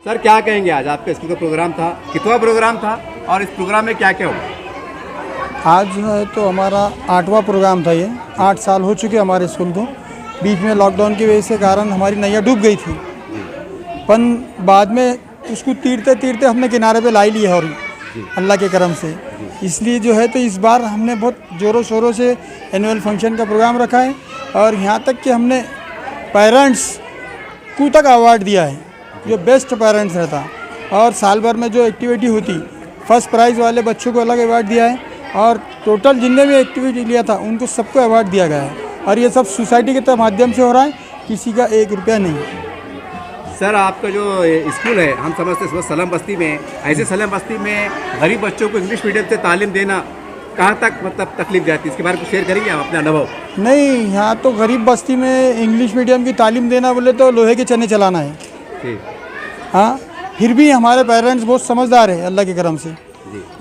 Sir क्या कहेंगे, आज आपके स्कूल का प्रोग्राम था, कितवा प्रोग्राम था और इस प्रोग्राम में क्या क्या हुआ? आज जो है तो हमारा 8वां प्रोग्राम था। ये 8 साल हो चुके हमारे स्कूल को। बीच में लॉकडाउन की वजह से कारण हमारी नैया डूब गई थी, पर बाद में उसको तीरते तीरते हमने किनारे पे ला लिया है और अल्लाह के करम से। इसलिए जो है तो इस बार हमने बहुत ज़ोरों शोरों से एनुअल फंक्शन का प्रोग्राम रखा है और यहाँ तक कि हमने पेरेंट्स को तक अवार्ड दिया है, जो बेस्ट पेरेंट्स रहता। और साल भर में जो एक्टिविटी होती, फर्स्ट प्राइज़ वाले बच्चों को अलग अवार्ड दिया है और टोटल जितने भी एक्टिविटी लिया था उनको सबको अवार्ड दिया गया है। और ये सब सोसाइटी के माध्यम से हो रहा है, किसी का 1 रुपया नहीं। सर आपका जो स्कूल है, हम समझते हैं सलम बस्ती में, ऐसे सलम बस्ती में गरीब बच्चों को इंग्लिश मीडियम से तालीम देना कहाँ तक मतलब तकलीफ जाती है, इसके बारे में शेयर करेंगे आप अपना अनुभव? नहीं, यहाँ तो गरीब बस्ती में इंग्लिश मीडियम की तालीम देना बोले तो लोहे के चने चलाना है। ठीक। हाँ, फिर भी हमारे पेरेंट्स बहुत समझदार है अल्लाह के करम से।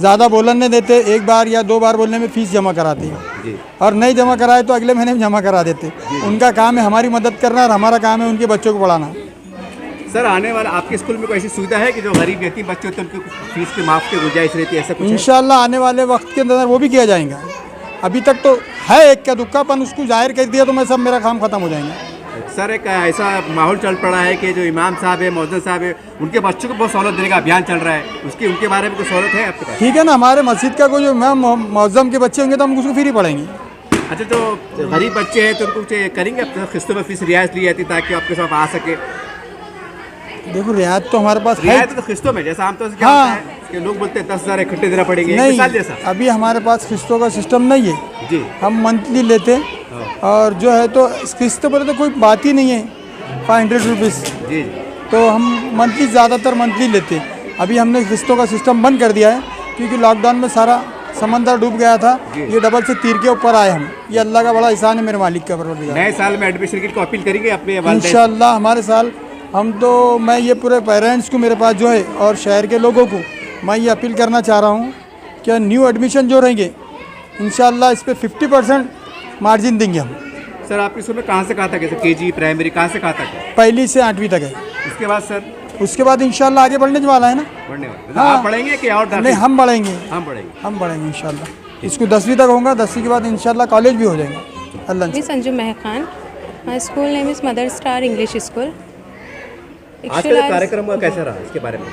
ज़्यादा बोलने नहीं देते, 1 बार या 2 बार बोलने में फ़ीस जमा कराते हैं और नहीं जमा कराए तो अगले महीने में जमा करा देते। उनका काम है हमारी मदद करना और हमारा काम है उनके बच्चों को पढ़ाना। सर आने वाला आपके स्कूल में कोई ऐसी सुविधा है कि जो गरीब यतीम बच्चे होते हैं उनकी फीस के माफ़ की गुंजाइश रहती है, ऐसा कुछ? इंशाल्लाह आने वाले वक्त के अंदर वो भी किया जाएगा। अभी तक तो है एक का दुक्का, पन उसको जाहिर कर दिया तो मैं सब मेरा काम खत्म हो जाएगा। सर एक ऐसा माहौल चल पड़ा है कि जो इमाम साहब है, मौजूद साहब है, उनके बच्चों को बहुत सहूलत देने का अभियान चल रहा है, उनके बारे में कोई सहूलत है आपके पास? ठीक है ना, हमारे मस्जिद का कोई जो इमाम मौजम के बच्चे होंगे तो हम उसको फ्री पढ़ेंगे। अच्छा, जो गरीब बच्चे हैं तो उनको कुछ करेंगे, अपने किस्तों में फीस रियायत ली जाती ताकि आपके साथ आ सके? देखो रियायत तो हमारे पास है, रियायत तो किस्तों में, जैसा आमतौर से क्या होता है कि लोग बोलते हैं 10,000 इकट्ठे देना पड़ेंगे, नहीं, मिसाल जैसा। अभी हमारे पास किस्तों का सिस्टम नहीं है जी, हम मंथली लेते और जो है तो किस्त बोले तो कोई बात ही नहीं है, 500 रुपीज़ जी, तो हम मंथली ज़्यादातर मंथली लेते। अभी हमने किस्तों का सिस्टम बंद कर दिया है क्योंकि लॉकडाउन में सारा समंदर डूब गया था। ये डबल से तीर के ऊपर आए हम, ये अल्लाह का बड़ा एहसान है मेरे मालिक का। नए साल में एडमिशन की अपील करेंगे अपने? इंशाल्लाह हमारे साल हम तो, मैं ये पूरे पेरेंट्स को मेरे पास जो है और शहर के लोगों को मैं ये अपील करना चाह रहा हूँ कि न्यू एडमिशन जो रहेंगे इंशाल्लाह इस पर 50% मार्जिन देंगे हम। सर आपके स्कूल में कहाँ से कहाँ तक है सर? केजी प्राइमरी कहाँ से कहाँ तक है? 1ली से 8वीं तक है। उसके बाद सर? उसके बाद इंशाल्लाह आगे बढ़ने वाला है ना, बढ़ने वाला। हाँ। आप पढ़ेंगे कि और? नहीं, हम बढ़ेंगे, हम बढ़ेंगे इंशाल्लाह। इसको 10वीं तक होगा, 10वीं के बाद इंशाल्लाह कॉलेज भी हो जाएगा अल्लाह। संजू महखान, my school name is Mother Star English School. आज का कार्यक्रम कैसा रहा, इसके बारे में?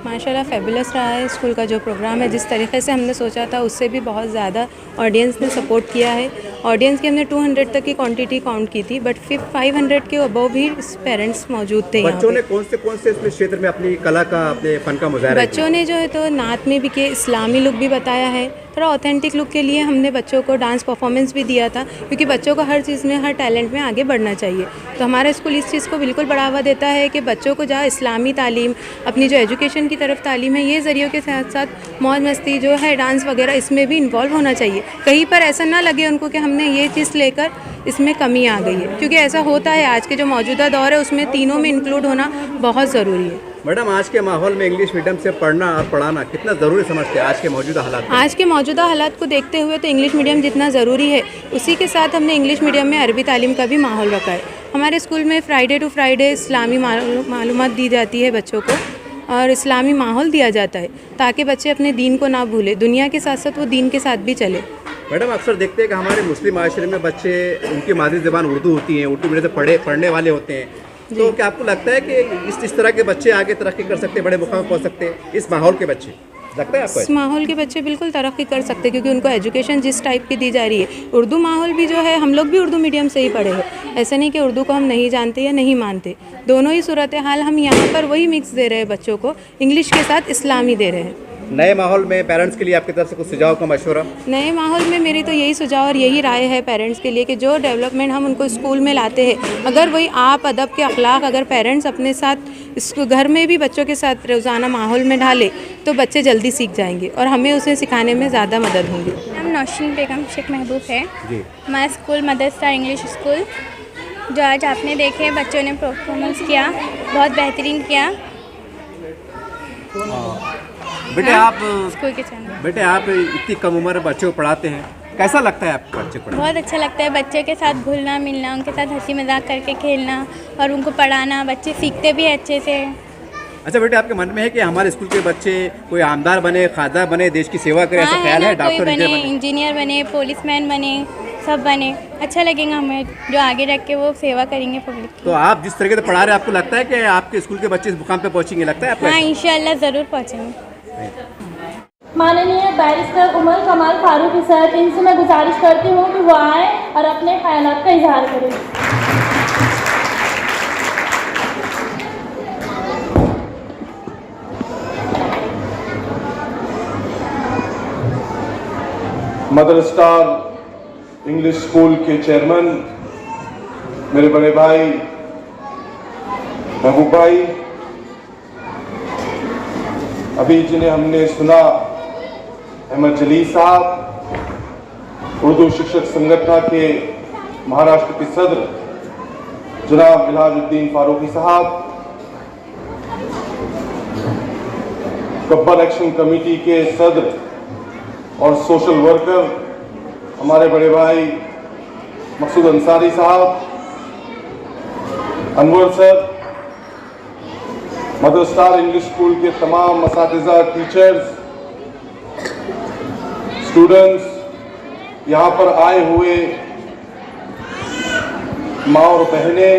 माशाल्लाह फेबुलस रहा है। स्कूल का जो प्रोग्राम है जिस तरीके से हमने सोचा था उससे भी बहुत ज़्यादा ऑडियंस ने सपोर्ट किया है। ऑडियंस की हमने 200 तक की क्वांटिटी काउंट की थी, बट 500 के अबव भी पेरेंट्स मौजूद थे। बच्चों ने कौन से इसमें क्षेत्र में अपनी कला का, अपने फन का मुजाहरा? बच्चों ने जो है तो नात में भी किए, इस्लामी लुक भी बताया है। थोड़ा ऑथेंटिक लुक के लिए हमने बच्चों को डांस परफॉर्मेंस भी दिया था, क्योंकि बच्चों को हर चीज़ में, हर टैलेंट में आगे बढ़ना चाहिए। तो हमारा स्कूल इस चीज़ को बिल्कुल बढ़ावा देता है कि बच्चों को जहाँ इस्लामी तालीम, अपनी जो एजुकेशन की तरफ तालीम है, ये ज़रियों के साथ साथ मौज मस्ती जो है, डांस वगैरह, इसमें भी इन्वॉल्व होना चाहिए। कहीं पर ऐसा ना लगे उनको कि हमने ये चीज़ लेकर इसमें कमी आ गई है, क्योंकि ऐसा होता है आज के जो मौजूदा दौर है उसमें तीनों में इंक्लूड होना बहुत ज़रूरी है। मैडम आज के माहौल में इंग्लिश मीडियम से पढ़ना और पढ़ाना कितना ज़रूरी समझते हैं आज के मौजूदा हालात में? आज के मौजूदा हालात को देखते हुए तो इंग्लिश मीडियम जितना ज़रूरी है, उसी के साथ हमने इंग्लिश मीडियम में अरबी तालीम का भी माहौल रखा है। हमारे स्कूल में फ्राइडे टू फ्राइडे इस्लामी मालूमात दी जाती है बच्चों को, और इस्लामी माहौल दिया जाता है ताकि बच्चे अपने दीन को ना भूलें, दुनिया के साथ साथ वो दीन के साथ भी चले। मैडम अक्सर देखते हैं कि हमारे मुस्लिम माशरे में बच्चे, उनकी मादरी ज़बान उर्दू होती है, उर्दू मीडियम से पढ़ने वाले होते हैं, तो क्या आपको लगता है कि इस तरह के बच्चे आगे तरक्की कर सकते हैं, बड़े मुकाम पहुंच सकते हैं? इस माहौल के बच्चे लगता है आपको? इस माहौल के बच्चे बिल्कुल तरक्की कर सकते हैं, क्योंकि उनको एजुकेशन जिस टाइप की दी जा रही है, उर्दू माहौल भी जो है, हम लोग भी उर्दू मीडियम से ही पढ़े हैं। ऐसा नहीं कि उर्दू को हम नहीं जानते या नहीं मानते, दोनों ही सूरत हाल हम यहाँ पर वही मिक्स दे रहे हैं बच्चों को, इंग्लिश के साथ इस्लामी दे रहे हैं। नए माहौल में पेरेंट्स के लिए आपकी तरफ से कुछ सुझाव का मशवरा? नए माहौल में मेरी तो यही सुझाव और यही राय है पेरेंट्स के लिए कि जो डेवलपमेंट हम उनको स्कूल में लाते हैं, अगर वही आप अदब के अखलाक अगर पेरेंट्स अपने साथ इसको घर में भी बच्चों के साथ रोज़ाना माहौल में ढाले तो बच्चे जल्दी सीख जाएंगे और हमें उसे सिखाने में ज़्यादा मदद होगी। नाम नौशीन बेगम शेख महबूब है। हमारा school mother Star English school, जो आज आपने देखे बच्चों ने परफॉर्मेंस किया, बहुत बेहतरीन किया। बेटे आप स्कूल के चैनल, बेटे आप इतनी कम उम्र में बच्चों को पढ़ाते हैं, कैसा लगता है आपको बच्चे पढ़ाना? बहुत अच्छा लगता है बच्चे के साथ घुलना मिलना, उनके साथ हंसी मजाक करके खेलना और उनको पढ़ाना। बच्चे सीखते भी अच्छे से। अच्छा बेटे, आपके मन में है कि हमारे स्कूल के बच्चे कोई आमदार बने, खासदार बने, देश की सेवा करें, ऐसा ख्याल है? कोई डॉक्टर बने, इंजीनियर बने? इंजीनियर बने, पुलिसमैन बने, सब बने, अच्छा लगेगा हमें, जो आगे रख के वो सेवा करेंगे पब्लिक की। तो आप जिस तरीके से पढ़ा रहे हैं, आपको लगता है कि आपके स्कूल के बच्चे इस मुकाम पे पहुंचेंगे? लगता है आपको? हाँ, इंशाल्लाह ज़रूर पहुँचेंगे। माननीय बैरिस्टर उमर कमाल फारूकी सर, इनसे मैं गुजारिश करती हूँ कि वो आए और अपने ख्यालात का इजहार करें। मदर स्टार इंग्लिश स्कूल के चेयरमैन मेरे बड़े भाई महबूब भाई, अभी जिन्हें हमने सुना अहमद जलील साहब, उर्दू शिक्षक संगठन के महाराष्ट्र के सदर जनाब मिलाजुद्दीन फारूकी साहब, गब्बर एक्शन कमेटी के सदर और सोशल वर्कर हमारे बड़े भाई मकसूद अंसारी साहब, Anwar sir, mother Star English school के तमाम असातिज़ा, टीचर्स, स्टूडेंट्स, यहाँ पर आए हुए माँ और बहनें,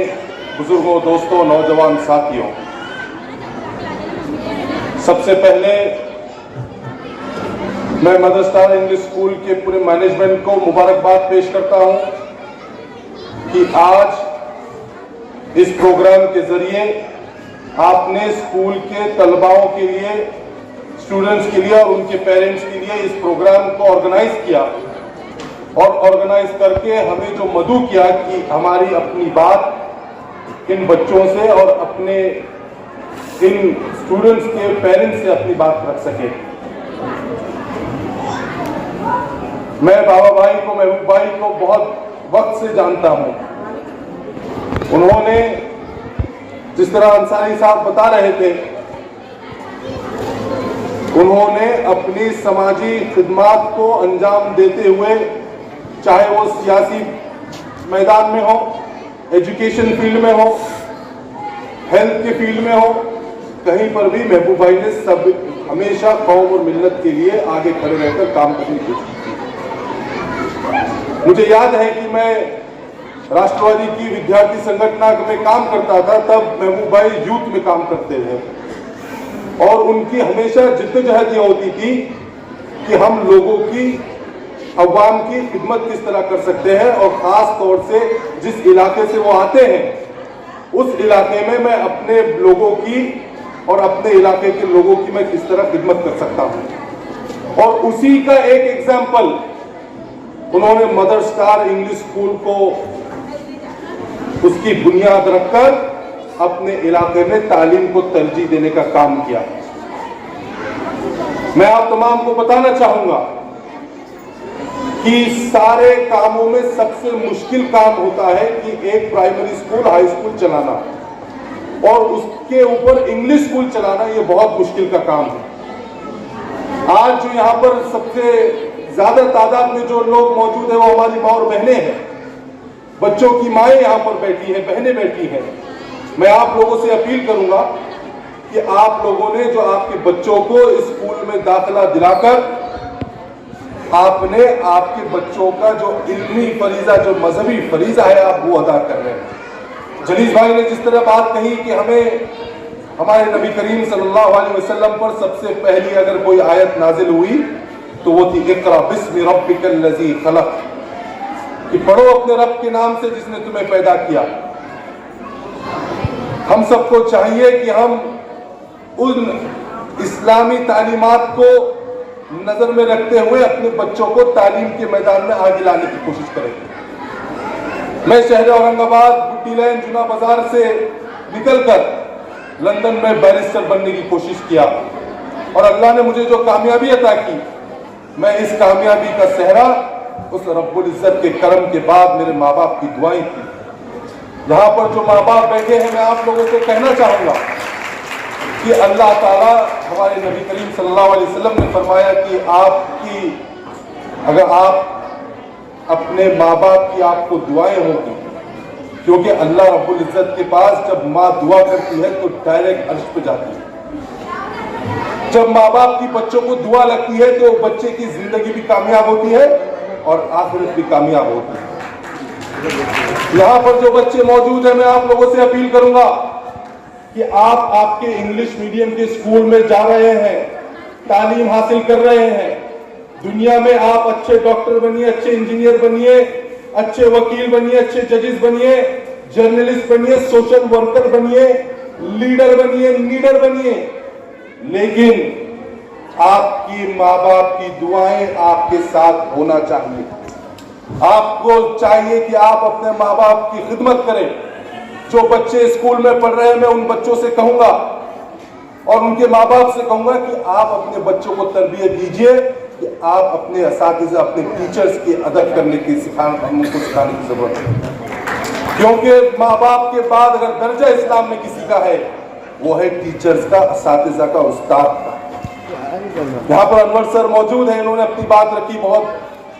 बुजुर्गों, दोस्तों, नौजवान साथियों, सबसे पहले मैं मदर स्टार इंग्लिश स्कूल के पूरे मैनेजमेंट को मुबारकबाद पेश करता हूं कि आज इस प्रोग्राम के जरिए आपने स्कूल के तलबाओं के लिए, स्टूडेंट्स के लिए और उनके पेरेंट्स के लिए इस प्रोग्राम को ऑर्गेनाइज किया और ऑर्गेनाइज करके हमें जो मदू किया कि हमारी अपनी बात इन बच्चों से और अपने इन स्टूडेंट्स के पेरेंट्स से अपनी बात रख सके। मैं बाबा भाई को, महबूब भाई को बहुत वक्त से जानता हूं। उन्होंने जिस तरह अंसारी साहब बता रहे थे, उन्होंने अपनी समाजी खिदमात को अंजाम देते हुए, चाहे वो सियासी मैदान में हो, एजुकेशन फील्ड में हो, हेल्थ के फील्ड में हो, कहीं पर भी महबूब भाई ने सब हमेशा कौम और मिल्लत के लिए आगे खड़े रहकर काम करने की कोशिश की। मुझे याद है कि मैं राष्ट्रवादी की विद्यार्थी संगठन में काम करता था, तब महबूब भाई यूथ में काम करते थे और उनकी हमेशा जिद्दोजहद ये होती थी कि हम लोगों की, अवाम की खिदमत किस तरह कर सकते हैं और खास तौर से जिस इलाके से वो आते हैं उस इलाके में मैं अपने लोगों की और अपने इलाके के लोगों की मैं किस तरह खिदमत कर सकता हूं। और उसी का एक एग्जाम्पल उन्होंने मदर स्टार इंग्लिश स्कूल को उसकी बुनियाद रखकर अपने इलाके में तालीम को तरजीह देने का काम किया। मैं आप तमाम को बताना चाहूंगा कि सारे कामों में सबसे मुश्किल काम होता है कि एक प्राइमरी स्कूल, हाई स्कूल चलाना और उसके ऊपर इंग्लिश स्कूल चलाना, ये बहुत मुश्किल का काम है। आज जो यहाँ पर सबसे ज्यादा तादाद में जो लोग मौजूद है वो हमारी माँ और बहनें हैं, बच्चों की माएँ यहाँ पर बैठी हैं, बहनें बैठी हैं। मैं आप लोगों से अपील करूंगा कि आप लोगों ने जो आपके बच्चों को स्कूल में दाखिला दिलाकर आपने आपके बच्चों का जो इल्मी फरीजा, जो मजहबी फरीजा है, आप वो अदा कर रहे हैं। जलील भाई ने जिस तरह बात कही कि हमें हमारे नबी करीम सल्लल्लाहु अलैहि वसल्लम पर सबसे पहली अगर कोई आयत नाजिल हुई तो वो थी इक़रा बिस्मि रब्बिकल लज़ी खलक़, कि पढ़ो अपने रब के नाम से जिसने तुम्हें पैदा किया। हम सबको चाहिए कि हम उन इस्लामी तालीमात को नजर में रखते हुए अपने बच्चों को तालीम के मैदान में आगे लाने की कोशिश करें। मैं शहर औरंगाबाद, बुट्टी लाइन, जुना बाजार से निकलकर लंदन में बैरिस्टर बनने की कोशिश किया और अल्लाह ने मुझे जो कामयाबी अता की, मैं इस कामयाबी का सेहरा उस रब्बुल इज्जत के करम के बाद मेरे माँ बाप की दुआएं थी। यहाँ पर जो माँ बाप बैठे हैं, मैं आप लोगों को कहना चाहूंगा कि अल्लाह ताला, हमारे नबी करीम सल्लल्लाहु अलैहि वसल्लम ने फरमाया कि आपकी, अगर आप अपने माँ बाप की आपको दुआएं होगी, क्योंकि अल्लाह रब्बुल इज्जत के पास जब माँ दुआ करती है तो डायरेक्ट अर्श पे जाती है। जब माँ बाप की बच्चों को दुआ लगती है तो बच्चे की जिंदगी भी कामयाब होती है और आखिरत भी कामयाब होती है। यहाँ पर जो बच्चे मौजूद हैं, मैं आप लोगों से अपील करूंगा कि आप आपके इंग्लिश मीडियम के स्कूल में जा रहे हैं, तालीम हासिल कर रहे हैं। दुनिया में आप अच्छे डॉक्टर बनिए, अच्छे इंजीनियर बनिए, अच्छे वकील बनिए, अच्छे जजेस बनिए, जर्नलिस्ट बनिए, सोशल वर्कर बनिए, लीडर बनिए, लीडर बनिए, लेकिन आपकी माँ बाप की दुआएं आपके साथ होना चाहिए। आपको चाहिए कि आप अपने माँ बाप की खिदमत करें। जो बच्चे स्कूल में पढ़ रहे हैं, मैं उन बच्चों से कहूंगा और उनके माँ बाप से कहूंगा कि आप अपने बच्चों को तरबियत दीजिए कि आप अपने असातिज़ा, अपने टीचर्स की अदब करने की उनको सिखाने की जरूरत है। क्योंकि माँ बाप के बाद अगर दर्जा इस्लाम में किसी का है, वो है टीचर्स का, असातिज़ा का, उस्ताद का। यहाँ पर अनवर सर मौजूद हैं, इन्होंने अपनी बात रखी, बहुत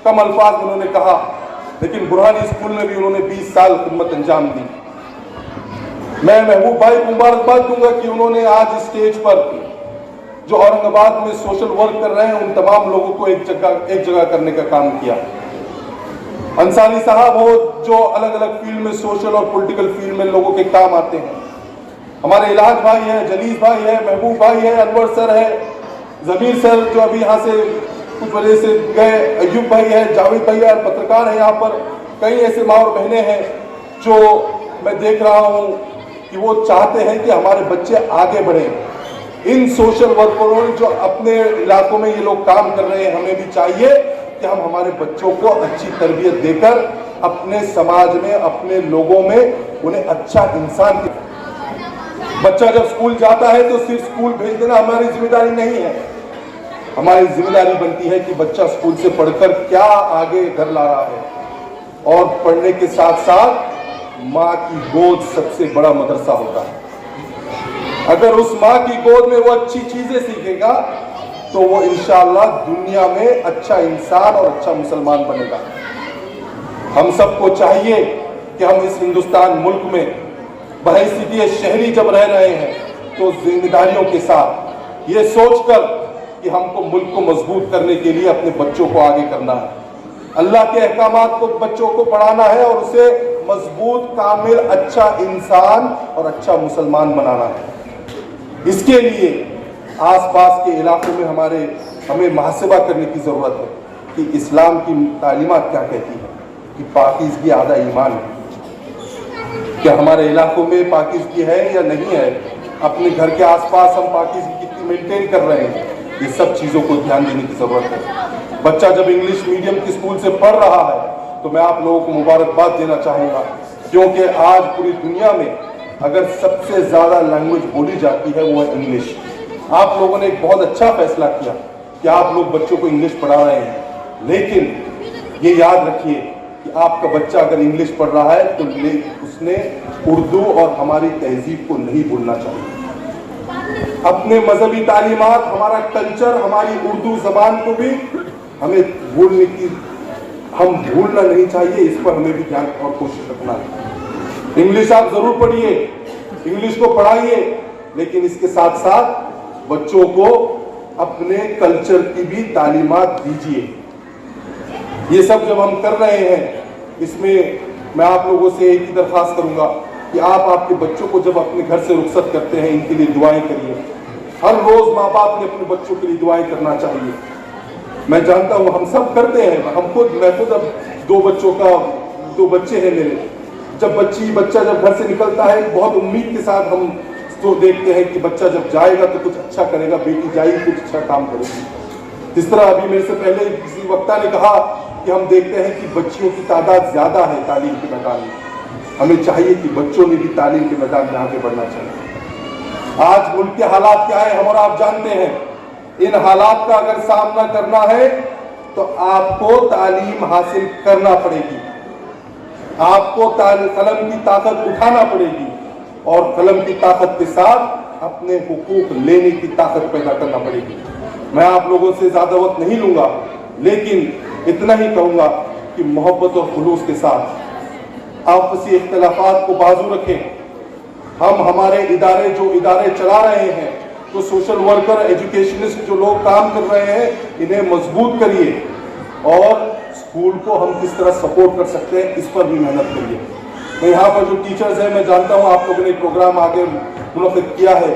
कम अल्फाज में उन्होंने कहा, लेकिन बुरहानी स्कूल में भी उन्होंने 20 साल खिदमत अंजाम दी। मैं महबूब भाई को मुबारकबाद दूंगा कि उन्होंने आज स्टेज पर जो औरंगाबाद में सोशल वर्क कर रहे हैं, उन तमाम लोगों को एक जगह करने का काम किया। अंसारी साहब हो, जो अलग अलग फील्ड में, सोशल और पॉलिटिकल फील्ड में लोगों के काम आते हैं। हमारे इलाज भाई है, जलीस भाई है, महबूब भाई है, अनवर सर है, जमीर सर जो अभी यहाँ से कुछ वजह से गए, अयूब भाई है, जावेद भाई है, पत्रकार है। यहाँ पर कई ऐसे माँ और बहनें हैं जो मैं देख रहा हूँ कि वो चाहते हैं कि हमारे बच्चे आगे बढ़ें। इन सोशल वर्करों ने जो अपने इलाकों में ये लोग काम कर रहे हैं, हमें भी चाहिए कि हम हमारे बच्चों को अच्छी तरबियत देकर अपने समाज में, अपने लोगों में उन्हें अच्छा इंसान। बच्चा जब स्कूल जाता है तो सिर्फ स्कूल भेज देना हमारी जिम्मेदारी नहीं है। हमारी जिम्मेदारी बनती है कि बच्चा स्कूल से पढ़कर क्या आगे घर ला रहा है। और पढ़ने के साथ साथ माँ की गोद सबसे बड़ा मदरसा होता है। अगर उस माँ की गोद में वो अच्छी चीजें सीखेगा तो वो इंशाअल्लाह दुनिया में अच्छा इंसान और अच्छा मुसलमान बनेगा। हम सबको चाहिए कि हम इस हिंदुस्तान मुल्क में बहैसियत शहरी जब रह रहे हैं तो जिम्मेदारियों के साथ ये सोचकर कि हमको मुल्क को मजबूत करने के लिए अपने बच्चों को आगे करना है, अल्लाह के अहकामात को बच्चों को पढ़ाना है और उसे मजबूत, कामिल, अच्छा इंसान और अच्छा मुसलमान बनाना है। इसके लिए आसपास के इलाकों में हमें मुहासबा करने की ज़रूरत है कि इस्लाम की तालीमात क्या कहती है, कि पाकीज़गी आधा ईमान है। क्या हमारे इलाकों में पाकीज़गी है या नहीं है? अपने घर के आसपास हम पाकीज़गी कितनी मेंटेन कर रहे हैं? ये सब चीज़ों को ध्यान देने की ज़रूरत है। बच्चा जब इंग्लिश मीडियम की स्कूल से पढ़ रहा है तो मैं आप लोगों को मुबारकबाद देना चाहूँगा, क्योंकि आज पूरी दुनिया में अगर सबसे ज़्यादा लैंग्वेज बोली जाती है वो है इंग्लिश। आप लोगों ने एक बहुत अच्छा फैसला किया कि आप लोग बच्चों को इंग्लिश पढ़ा रहे हैं, लेकिन ये याद रखिए कि आपका बच्चा अगर इंग्लिश पढ़ रहा है तो उसने उर्दू और हमारी तहजीब को नहीं भूलना चाहिए। अपने मजहबी तालीमात, हमारा कल्चर, हमारी उर्दू ज़बान को भी हमें भूलना नहीं चाहिए। इस पर हमें भी ध्यान और कोशिश रखना है। इंग्लिश आप ज़रूर पढ़िए, इंग्लिश को पढ़ाइए, लेकिन इसके साथ साथ बच्चों को अपने कल्चर की भी तालीमात दीजिए। ये सब जब हम कर रहे हैं, इसमें मैं आप लोगों से एक ही दरख्वास्त करूंगा कि आप आपके बच्चों को जब अपने घर से रुखसत करते हैं, इनके लिए दुआएं करिए। हर रोज माँ बाप ने अपने बच्चों के लिए दुआएं करना चाहिए। मैं जानता हूँ हम सब करते हैं, मैं खुद अब दो बच्चे हैं मेरे। जब बच्चा जब घर से निकलता है, बहुत उम्मीद के साथ हम तो देखते हैं कि बच्चा जब जाएगा तो कुछ अच्छा करेगा, बेटी जाएगी कुछ अच्छा काम करेगी। जिस तरह अभी मेरे से पहले किसी वक्ता ने कहा कि हम देखते हैं कि बच्चियों की तादाद ज़्यादा है तालीम के मैदान में। हमें चाहिए कि बच्चों ने भी तालीम के मैदान में आगे बढ़ना चाहिए। आज मुल्क के हालात क्या है हम और आप जानते हैं। इन हालात का अगर सामना करना है तो आपको तालीम हासिल करना पड़ेगी, आपको कलम की ताकत उठाना पड़ेगी और कलम की ताकत के साथ अपने हुकूक लेने की ताकत पैदा करना पड़ेगी। मैं आप लोगों से ज़्यादा वक्त नहीं लूँगा, लेकिन इतना ही कहूँगा कि मोहब्बत और खुलूस के साथ आपसी इख्तिलाफात को बाजू रखें। हम हमारे जो इदारे चला रहे हैं, तो सोशल वर्कर, एजुकेशनिस्ट जो लोग काम कर रहे हैं, इन्हें मजबूत करिए और स्कूल को हम किस तरह सपोर्ट कर सकते हैं इस पर भी मेहनत करिए। मैं यहाँ पर जो टीचर्स हैं, मैं जानता हूँ आप लोगों ने प्रोग्राम आगे मुनक़िद किया है,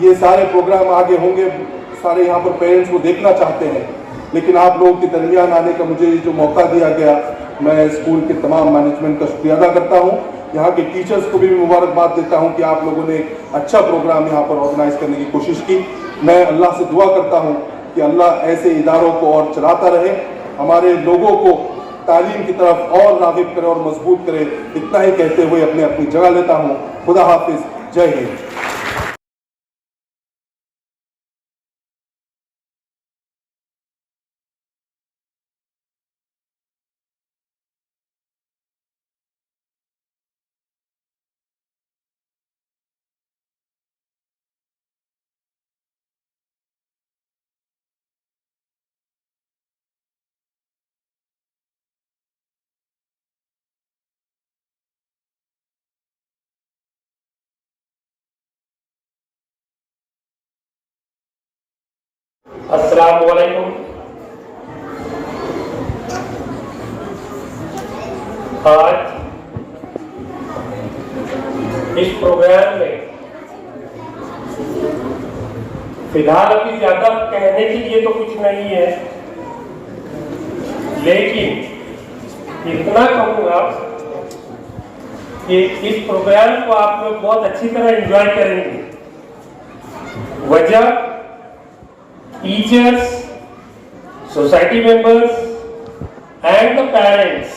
ये सारे प्रोग्राम आगे होंगे, सारे यहाँ पर पेरेंट्स को देखना चाहते हैं, लेकिन आप लोगों के दरमियान आने का मुझे जो मौका दिया गया, मैं स्कूल के तमाम मैनेजमेंट का शुक्रिया अदा करता हूँ। यहाँ के टीचर्स को भी मुबारकबाद देता हूँ कि आप लोगों ने अच्छा प्रोग्राम यहाँ पर ऑर्गेनाइज करने की कोशिश की। मैं अल्लाह से दुआ करता हूँ कि अल्लाह ऐसे इदारों को और चलाता रहे, हमारे लोगों को तालीम की तरफ और राग़िब करे और मजबूत करे। इतना ही कहते हुए अपनी जगह लेता हूँ। खुदा हाफिज, जय हिंद। अस्सलाम वालेकुम। आज इस प्रोग्राम में फिलहाल अभी ज्यादा कहने के लिए तो कुछ नहीं है, लेकिन इतना कहूँगा कि इस प्रोग्राम को आप लोग बहुत अच्छी तरह एंजॉय करेंगे। वजह teachers, society members and the parents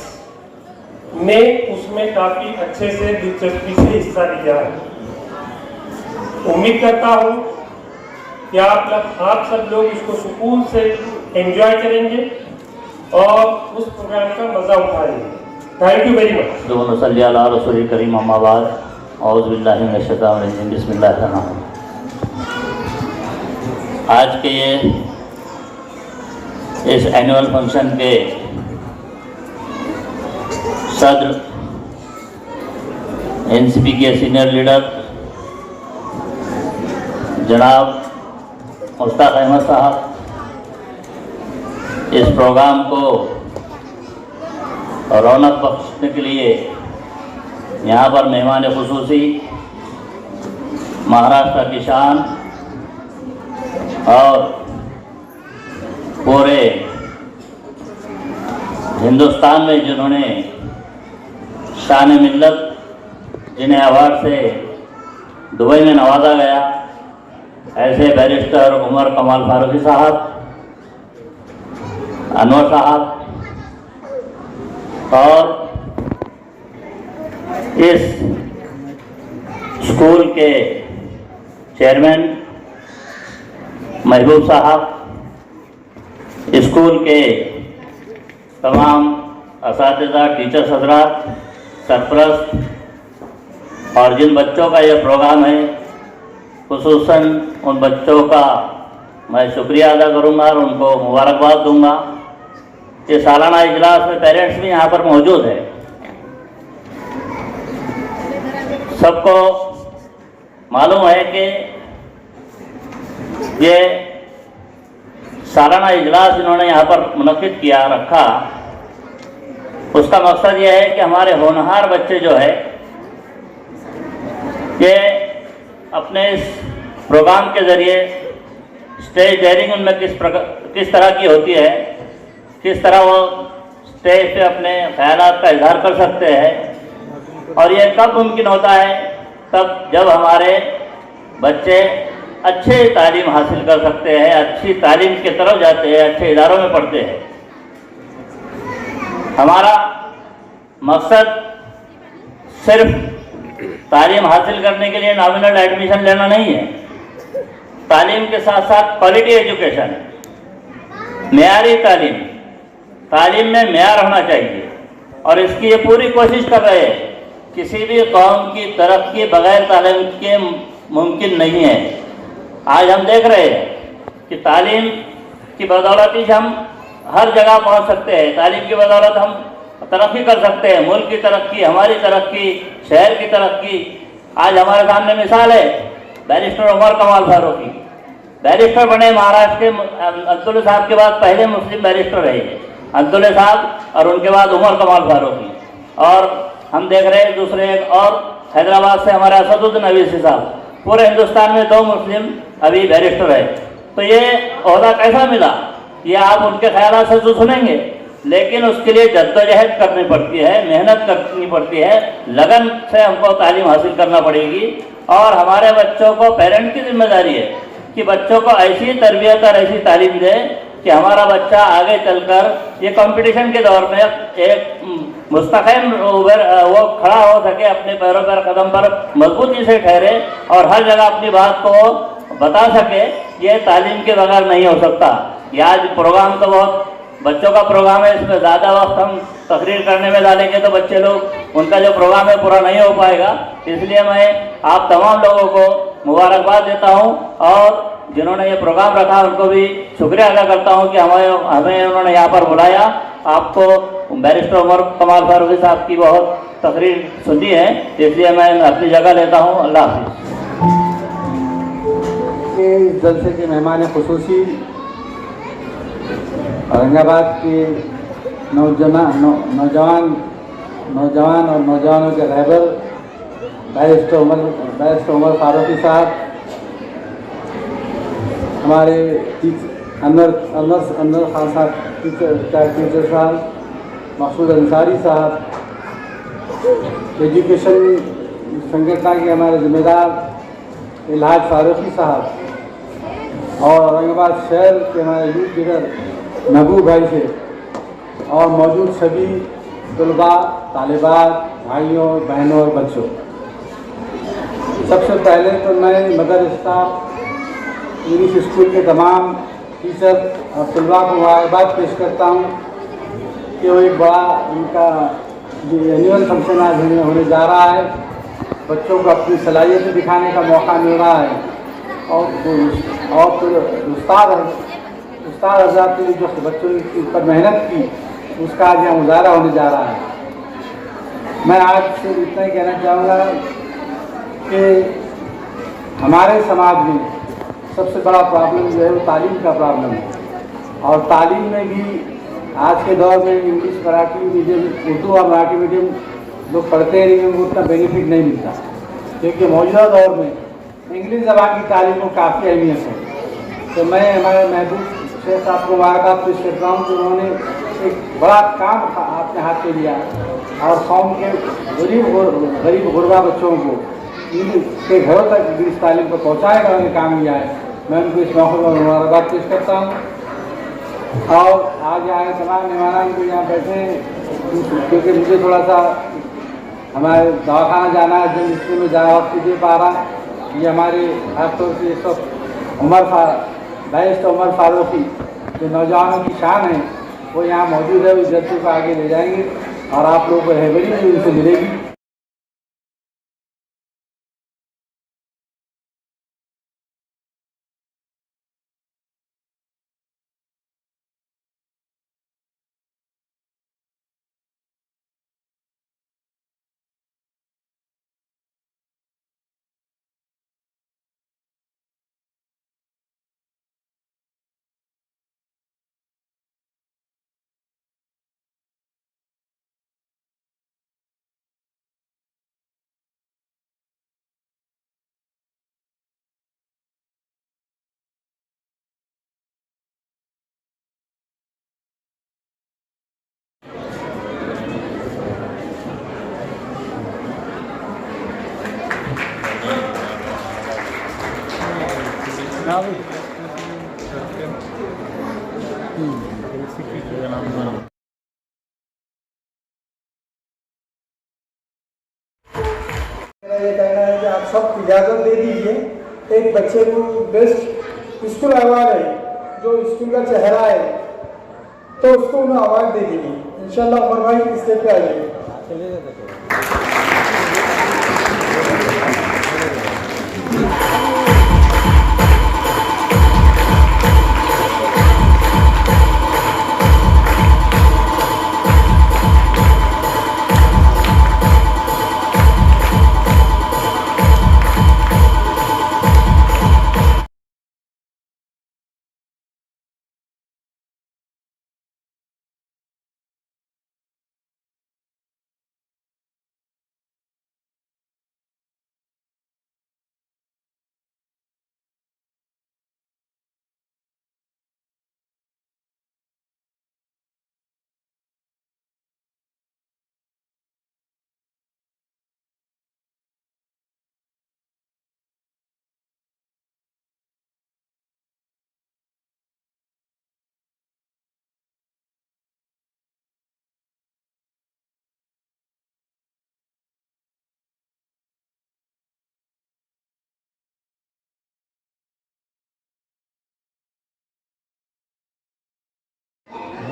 ने उसमें काफी अच्छे से दिलचस्पी से हिस्सा लिया है। उम्मीद करता हूँ कि आप सब लोग इसको सुकून से एंजॉय करेंगे और उस प्रोग्राम का मजा उठाएंगे। Thank you very much. सल्ली अला रसूल करीम, अम्मा बाद, औज़ु बिल्लाहि मिनश शैतानिर रजीम, बिस्मिल्लाहिर रहमानिर रहीम। आज के इस एनुअल फंक्शन के सदर, एनसीपी के सीनियर लीडर जनाब मुश्ताक अहमद साहब, इस प्रोग्राम को रौनक बख्शने के लिए यहाँ पर मेहमान खुसूसी महाराष्ट्र की शान और पूरे हिंदुस्तान में जिन्होंने शान मिल्लत, जिन्हें अवार्ड से दुबई में नवाजा गया, ऐसे बैरिस्टर उमर कमाल फारूकी साहब, अनवर साहब और इस स्कूल के चेयरमैन महबूब साहब, स्कूल के तमाम असातिज़ा, टीचर्स हज़रात, सरपरस्त और जिन बच्चों का यह प्रोग्राम है, खुसूसन उन बच्चों का मैं शुक्रिया अदा करूँगा और उनको मुबारकबाद दूँगा। ये सालाना इजलास में पेरेंट्स भी यहाँ पर मौजूद है। सबको मालूम है कि ये सालाना इजलास इन्होंने यहाँ पर मुनक़िद किया रखा, उसका मकसद ये है कि हमारे होनहार बच्चे जो है ये अपने इस प्रोग्राम के ज़रिए स्टेज डेयरिंग उनमें किस तरह की होती है, किस तरह वो स्टेज पे अपने ख्यालात का इजहार कर सकते हैं। और ये कब मुमकिन होता है, तब जब हमारे बच्चे अच्छे तालीम हासिल कर सकते हैं, अच्छी तालीम की तरफ जाते हैं, अच्छे इदारों में पढ़ते हैं। हमारा मकसद सिर्फ तालीम हासिल करने के लिए नॉमिनल एडमिशन लेना नहीं है, तालीम के साथ साथ क्वालिटी एजुकेशन, मेयारी तालीम, तालीम में मेयार होना चाहिए। और इसकी ये पूरी कोशिश कर रहे हैं, किसी भी कौम की तरक्की बगैर तालीम के मुमकिन नहीं है। आज हम देख रहे हैं कि तालीम की बदौलत ही हम हर जगह पहुंच सकते हैं, तालीम की बदौलत हम तरक्की कर सकते हैं, मुल्क की तरक्की, हमारी तरक्की, शहर की तरक्की। आज हमारे सामने मिसाल है बैरिस्टर उमर कमाल फारूकी। बैरिस्टर बने महाराष्ट्र के अब्दुल्ला साहब के बाद पहले मुस्लिम बैरिस्टर रहे अब्दुल्ला साहब, और उनके बाद उमर कमाल फारूकी। और हम देख रहे हैं दूसरे और हैदराबाद से हमारे असदुद्दीन अवीसी साहब। पूरे हिंदुस्तान में 2 मुस्लिम अभी बैरिस्टर है। तो ये ओहदा कैसा मिला, ये आप उनके ख्याल से तो सुनेंगे, लेकिन उसके लिए जद्दोजहद करनी पड़ती है, मेहनत करनी पड़ती है, लगन से हमको तालीम हासिल करना पड़ेगी। और हमारे बच्चों को पेरेंट की जिम्मेदारी है कि बच्चों को ऐसी तरबियत और ऐसी तालीम दे कि हमारा बच्चा आगे चलकर ये कंपटीशन के दौर में एक मुस्तकिल वो खड़ा हो सके, अपने पैरों पर कदम पर मजबूती से ठहरे और हर जगह अपनी बात को बता सके। ये तालीम के बगैर नहीं हो सकता। ये आज प्रोग्राम तो बहुत बच्चों का प्रोग्राम है, इसमें ज़्यादा वक्त हम तकरीर करने में डालेंगे तो बच्चे लोग उनका जो प्रोग्राम है पूरा नहीं हो पाएगा। इसलिए मैं आप तमाम लोगों को मुबारकबाद देता हूँ और जिन्होंने ये प्रोग्राम रखा उनको भी शुक्रिया अदा करता हूँ कि हमें उन्होंने यहाँ पर बुलाया। आपको बैरिस्टर उमर कमाल फारूकी साहब की बहुत तकरीर सुनी है, इसलिए मैं अपनी जगह लेता हूँ। अल्लाह हाफिज़। इस जलसे के मेहमान खुसूसी औरंगाबाद के नौजवान और नौजवानों के रहबर बैरिस्टर उमर फारूकी साहब, हमारे अनवर खान साहब टीचर साहब, मकसूद अंसारी साहब, एजुकेशन संगठन के हमारे जिम्मेदार इलाज फारूकी साहब, और औरंगाबाद शहर के हमारे यूथ लीडर महबूब भाई से, और मौजूद सभी तलबा, तालिबात, भाइयों, बहनों और बच्चों। सबसे पहले तो मैं मदर स्टाफ इंग्लिश स्कूल के तमाम टीचर और तलबा को मुबारकबाद पेश करता हूँ कि वो एक बड़ा उनका जो एनुअल फंक्शन आज होने जा रहा है। बच्चों को अपनी सलाहियतें दिखाने का मौका मिल रहा है और फिर उस्ताद हज़रात ने जो बच्चों के ऊपर मेहनत की उसका आज यहाँ मुजाहरा होने जा रहा है। मैं आज से इतना ही कहना चाहूँगा कि हमारे समाज में सबसे बड़ा प्रॉब्लम जो है वो तालीम का प्रॉब्लम है। और तालीम में भी आज के दौर में इंग्लिश मराठी मीडियम, उर्दू और मराठी मीडियम लोग पढ़ते हैं, लेकिन उनको उतना बेनिफिट नहीं मिलता, क्योंकि मौजूदा दौर में इंग्लिश ज़बान की तालीम को काफ़ी अहमियत है। तो मैं हमारे महबूब शेख साहब को मुबारकबाद पेश करता हूँ कि उन्होंने एक बड़ा काम अपने हाथ में लिया और कौम के गरीब गुरबा बच्चों को के घरों तक इंग्लिश तालीम को पहुँचाने का उन्होंने काम लिया है। मैं उनको इस मौके पर मुबारकबाद पेश करता हूँ। और आज आए तमाम मेहमान को यहाँ बैठे हैं, क्योंकि मुझे थोड़ा सा हमारे दवाखाना जाना है, जब इसमें मैं ज़्यादा वक्त दे पा रहा। ये हमारे खासतौर से बैरिस्टर उमर फारूकी जो नौजवानों की शान है वो यहाँ मौजूद है। उस जलसे को आगे ले जाएंगे और आप लोगों को रहबरी भी उनसे मिलेगी। मेरा ये कहना है कि आप सब इजाज़त दे दीजिए, एक बच्चे को बेस्ट स्कूल अवार्ड है जो स्कूल का चेहरा है, तो उसको उन्हें अवार्ड दे दीजिए इंशाल्लाह। उमर भाई स्टेज पे आइए।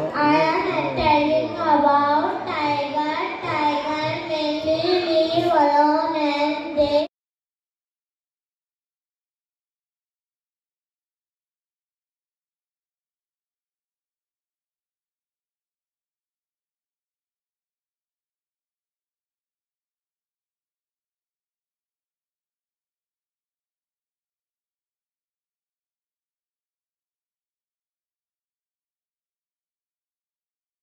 आया है टैलिंग अबाउट